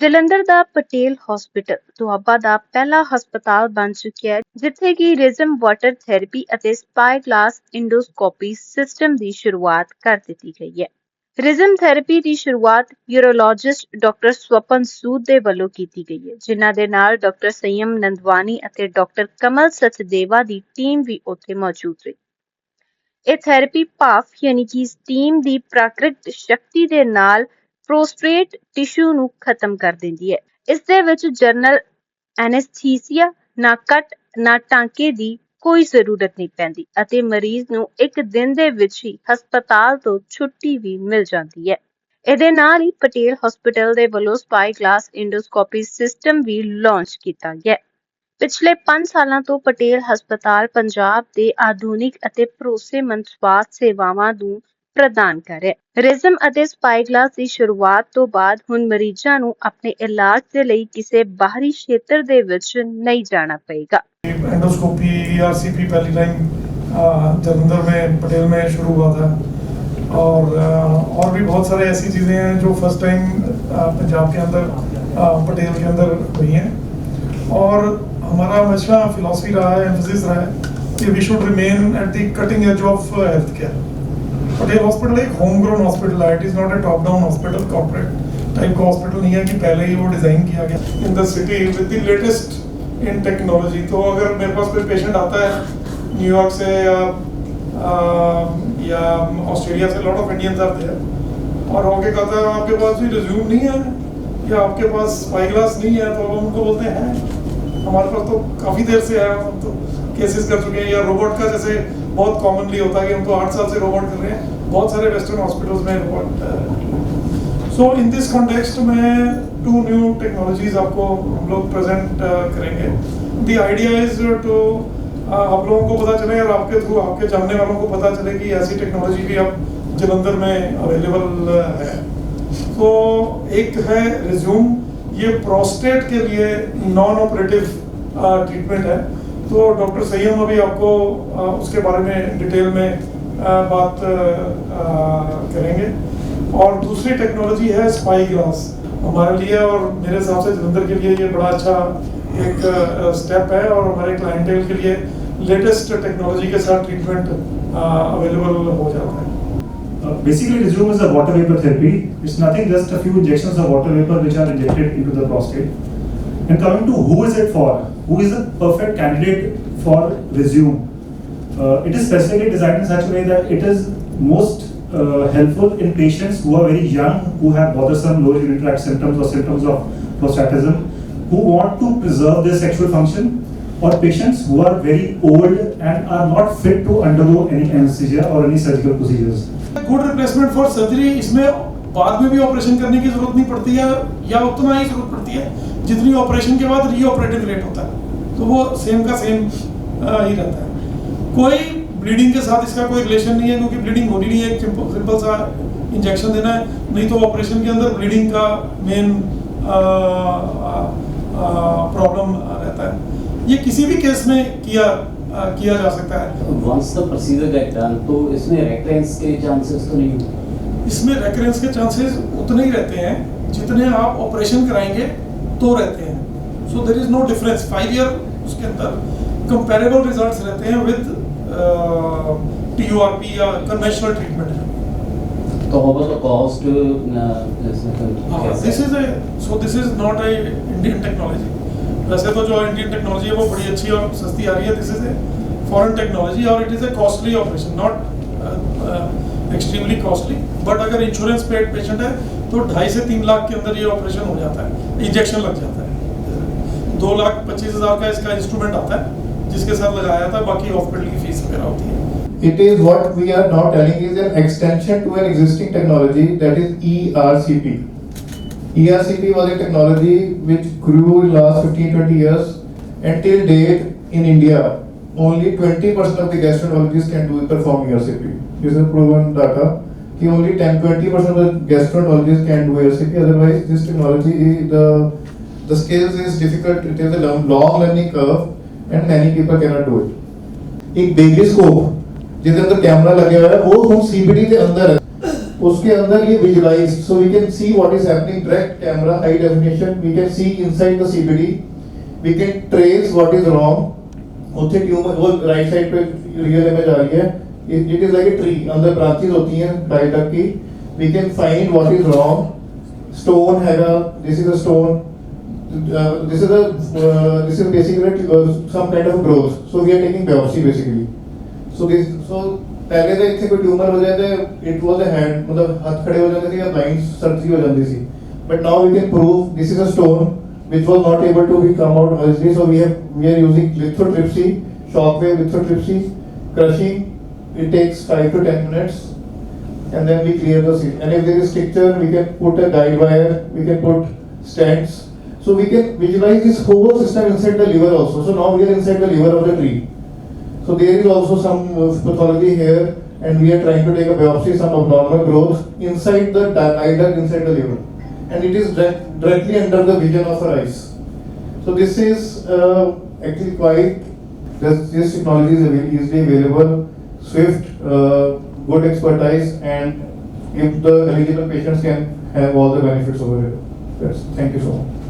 ਜਲੰਧਰ ਦਾ Patel hospital Doaba ਦਾ ਪਹਿਲਾ ਹਸਪਤਾਲ ਬਣ ਚੁੱਕਿਆ ਹੈ, ਜਿੱਥੇ ਕਿ ਰਿਜ਼ਮ ਵਾਟਰ ਥੈਰੇਪੀ ਅਤੇ ਸਪਾਈਗਲਾਸ ਇੰਡੋਸਕੋਪੀ ਸਿਸਟਮ ਦੀ ਸ਼ੁਰੂਆਤ ਕਰ ਦਿੱਤੀ ਗਈ ਹੈ। ਰਿਜ਼ਮ ਥੈਰੇਪੀ ਦੀ ਸ਼ੁਰੂਆਤ ਯੂਰੋਲੋਜਿਸਟ ਡਾਕਟਰ ਸਵਪਨ ਸੂਦ ਦੇ ਵੱਲੋਂ ਕੀਤੀ ਗਈ ਹੈ, ਜਿਨ੍ਹਾਂ ਦੇ ਨਾਲ ਡਾਕਟਰ ਸੰਯਮ ਨੰਦਵਾਨੀ ਅਤੇ ਡਾਕਟਰ ਕਮਲ ਸਚਦੇਵਾ ਦੀ ਟੀਮ ਵੀ ਉੱਥੇ ਮੌਜੂਦ ਰਹੀ। ਇਹ ਥੈਰੇਪੀ ਭਾਫ ਯਾਨੀ ਕਿ ਸਟੀਮ ਦੀ ਪ੍ਰਾਕ੍ਰਿਤਕ ਸ਼ਕਤੀ ਦੇ ਨਾਲ ਪ੍ਰੋਸਟ੍ਰੇਟ ਟਿਸ਼ੂ ਨੂੰ ਖਤਮ ਕਰ ਦਿੰਦੀ ਹੈ। ਇਸ ਦੇ ਵਿੱਚ ਜਨਰਲ ਐਨੈਸਥੀਸੀਆ, ਨਾ ਕੱਟ ਨਾ ਟਾਂਕੇ ਦੀ ਕੋਈ ਜ਼ਰੂਰਤ ਨਹੀਂ ਪੈਂਦੀ ਅਤੇ ਮਰੀਜ਼ ਨੂੰ ਇੱਕ ਦਿਨ ਦੇ ਵਿੱਚ ਹੀ ਹਸਪਤਾਲ ਤੋਂ ਛੁੱਟੀ ਵੀ ਮਿਲ ਜਾਂਦੀ ਹੈ। ਇਹਦੇ ਨਾਲ ਹੀ ਪਟੇਲ ਹਸਪੀਟਲ ਦੇ ਵੱਲੋਂ ਸਪਾਈਗਲਾਸ ਇੰਡੋਸਕੋਪੀ ਸਿਸਟਮ ਵੀ ਲਾਂਚ ਕੀਤਾ ਗਿਆ। ਪਿਛਲੇ 5 ਸਾਲਾਂ ਤੋਂ ਪਟੇਲ ਹਸਪਤਾਲ ਪੰਜਾਬ ਦੇ ਆਧੁਨਿਕ ਅਤੇ ਭਰੋਸੇਮੰਦ ਸਵਾਸਥ ਸੇਵਾਵਾਂ ਨੂੰ ਪ੍ਰਦਾਨ ਕਰ ਰਿਹਾ। ਰਿਜ਼ਮ ਅਤੇ ਸਪਾਈਗਲਾਸ ਦੀ ਸ਼ੁਰੂਆਤ ਤੋਂ ਬਾਅਦ ਹੁਣ ਮਰੀਜ਼ਾਂ ਨੂੰ ਆਪਣੇ ਇਲਾਜ ਦੇ ਲਈ ਕਿਸੇ ਬਾਹਰੀ ਖੇਤਰ ਦੇ ਵਿੱਚ ਨਹੀਂ ਜਾਣਾ ਪਏਗਾ। एंडोस्कोपी ERCP पहली टाइम जलंधर में पटेल में शुरू हुआ था और भी बहुत सारे ऐसी चीज़ें हैं जो फर्स्ट टाइम पंजाब के अंदर पटेल के अंदर हुई हैं। और हमारा हमेशा फिलॉसफी रहा है, एम्फसिस रहा है कि we should remain at the cutting edge of health care. Patel hospital एक होम ग्रोन हॉस्पिटल है, it is not a top down hospital, corporate type का हॉस्पिटल नहीं है कि पहले ही वो डिज़ाइन किया गया in the city with the latest in technology. तो अगर मेरे पास कोई पेशेंट आता है न्यूयॉर्क से या ऑस्ट्रेलिया से, लॉट ऑफ इंडियंस आते हैं और होके कहता है आपके पास भी रिज्यूम नहीं है या आपके पास स्पाईग्लास नहीं है, तो हम उनको बोलते हैं हमारे पास तो काफ़ी देर से है, हम तो केसेस कर चुके हैं। या रोबोट का जैसे बहुत कॉमनली होता है कि हम तो 8 साल से रोबोट कर रहे हैं, बहुत सारे वेस्टर्न हॉस्पिटल्स में robot. So in this context में 2 न्यू टेक्नोलॉजीज आपको हम लोग प्रेजेंट करेंगे। द आइडिया इज टू आप लोगों को पता चले और आपके थ्रू आपके जानने वालों को पता चले कि ऐसी टेक्नोलॉजी भी अब जलंधर में अवेलेबल है। तो एक है रिज्यूम, ये प्रोस्टेट के लिए नॉन ऑपरेटिव ट्रीटमेंट है। तो डॉक्टर सैयम अभी आपको उसके बारे में डिटेल में बात करेंगे। और दूसरी टेक्नोलॉजी है स्पाईग्लास। हमारे लिए और मेरे हिसाब से जलंधर के लिए ये बड़ा अच्छा एक स्टेप है और हमारे क्लाइंटेल के लिए लेटेस्ट टेक्नोलॉजी के साथ ट्रीटमेंट अवेलेबल हो जाता है। Basically, Rezum is a water vapor therapy. It's nothing, just a few injections of water vapor which are injected into the prostate. And coming to who is it for? Who is the perfect candidate for Rezum? It is specifically designed in such a way that it is most helpful in patients who are very young, who have bothersome lower urinary tract symptoms or symptoms of prostatism, who want to preserve their sexual function, or patients who are very old and are not fit to undergo any anesthesia or any surgical procedures. Good replacement for surgery. इसमें बाद में भी operation करने की जरूरत नहीं पड़ती है या उतना ही जरूरत पड़ती है जितनी ऑपरेशन के बाद रीऑपरेटिव रेट होता है, तो वो सेम का सेम ही रहता है। कोई ब्लीडिंग के साथ इसका कोई रिलेशन नहीं है, क्योंकि ब्लीडिंग होनी नहीं है, सिंपल सा इंजेक्शन देना है। नहीं तो ऑपरेशन के अंदर ब्लीडिंग का मेन प्रॉब्लम रहता है। ये किसी भी केस में किया जा सकता है। Once the procedure get done, तो इसमें recurrence के chances तो नहीं? इसमें recurrence के chances उतने ही रहते हैं जितने आप ऑपरेशन कराएंगे तो रहते हैं। So there is no difference। 5 year उसके अंदर comparable results रहते हैं with TURP या conventional treatment। तो how about the cost? This is not a Indian technology। वैसे तो जो इंडियन टेक्नोलॉजी है वो बड़ी अच्छी और सस्ती आ रही है। This is a foreign technology और it is a costly operation, not extremely costly. But अगर इंश्योरेंस पेड पेशेंट है तो 2.5 से 3 लाख के अंदर ये ऑपरेशन हो जाता है, इंजेक्शन लग जाता है। 2,25,000 का इसका इंस्ट्रूमेंट आता है जिसके साथ लगाया जाता है, बाकी हॉस्पिटल की फीस वगैरह होती है। It is what we are now telling is an extension to an existing technology, that is ERCP. ERCP was a technology which grew in last 15-20 years. Until date in India, only 20% of the gastroenterologists can perform ERCP. This is proven data. Only 10-20% of the gastroenterologists can do ERCP. Otherwise, this technology, the skills is difficult. It is a long learning curve, and many people cannot do it. एक baby scope जिसके अंदर camera लगे हुआ है वो हम CBD के अंदर है। उसके अंदर ये visualise, so we can see what is happening, direct camera high definition, we can see inside the CBD, we can trace what is wrong. उत्थे ट्यूमर वो राइट साइड पे रियल इमेज आ रही है, it is like a tree, अंदर branches होती हैं duct की, we can find what is wrong. Stone हैगा, this is a stone, this is basically some kind of growth, so we are taking biopsy basically. So पहले तो इतने कोई tumour हो जाए थे, इट वाज अ हैंड, मतलब हाथ खड़े हो जाते थे या ब्लाइंड सर्जरी हो जाती थी, but now we can prove this is a stone which was not able to be come out easily, so we are using lithotripsy, shockwave lithotripsy, crushing. It takes 5 to 10 minutes, and then we clear the seat. And if there is stricture, we can put a guide wire, we can put stents, so we can visualize this whole system inside the liver also. So now we are inside the liver of the tree. So there is also some pathology here, and we are trying to take a biopsy, some abnormal growth inside the eye duct, inside the liver, and it is directly under the vision of our eyes. So this is actually quite, this technology is easily available, swift, good expertise, and if the eligible patients can have all the benefits over here. Yes, thank you so much.